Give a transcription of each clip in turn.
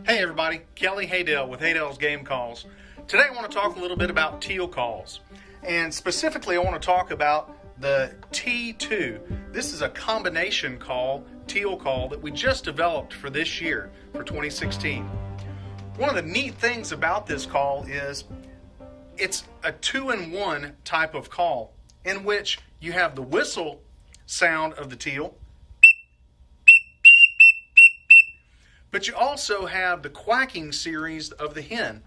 Hey everybody, Kelly Haydel with Haydels Game Calls. Today I want to talk a little bit about teal calls. And specifically I want to talk about the T2. This is a combination call, teal call, that we just developed for this year, for 2016. One of the neat things about this call is it's a 2-in-1 type of call in which you have the whistle sound of the teal, but you also have the quacking series of the hen.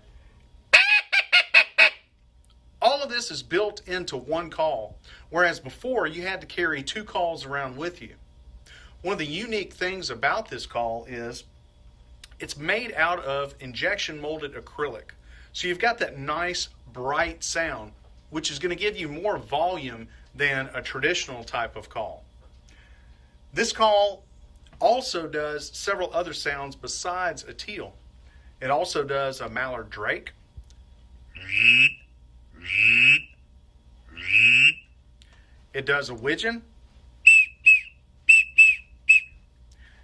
All of this is built into one call, whereas before you had to carry two calls around with you. One of the unique things about this call is it's made out of injection molded acrylic. So you've got that nice bright sound, which is going to give you more volume than a traditional type of call. This call also does several other sounds besides a teal. It also does a mallard drake. It does a widgeon.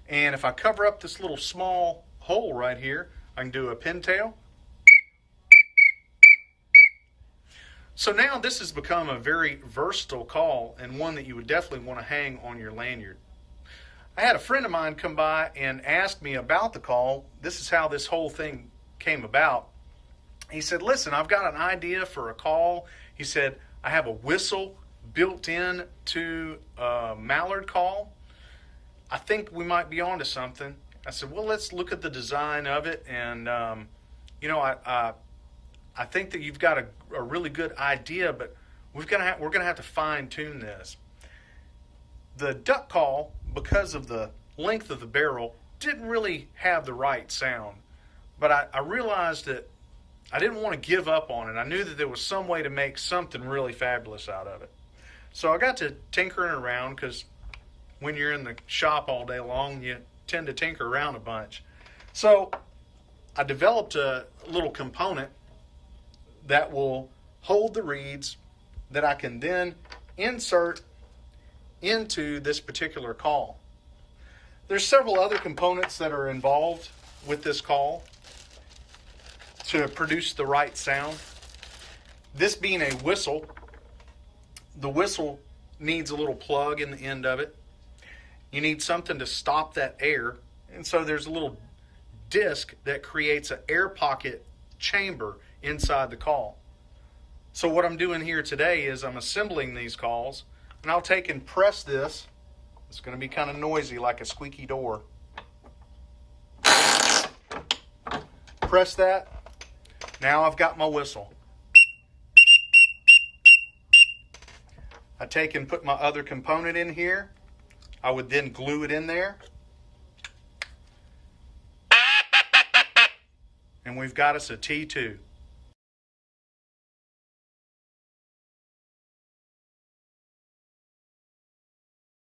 And if I cover up this little small hole right here, I can do a pintail. So now this has become a very versatile call and one that you would definitely want to hang on your lanyard. I had a friend of mine come by and ask me about the call. This is how this whole thing came about. He said, listen, I've got an idea for a call. He said, I have a whistle built in to a mallard call. I think we might be onto something. I said, well, let's look at the design of it. And, I think that you've got a really good idea, but we're going to have to fine tune this. The duck call, because of the length of the barrel, didn't really have the right sound. But I realized that I didn't want to give up on it. I knew that there was some way to make something really fabulous out of it. So I got to tinkering around, because when you're in the shop all day long, you tend to tinker around a bunch. So I developed a little component that will hold the reeds that I can then insert into this particular call. There's several other components that are involved with this call to produce the right sound. This being a whistle, the whistle needs a little plug in the end of it. You need something to stop that air, and so there's a little disc that creates an air pocket chamber inside the call. So what I'm doing here today is I'm assembling these calls, and I'll take and press this. It's going to be kind of noisy, like a squeaky door. Press that. Now I've got my whistle. I take and put my other component in here. I would then glue it in there. And we've got us a T2.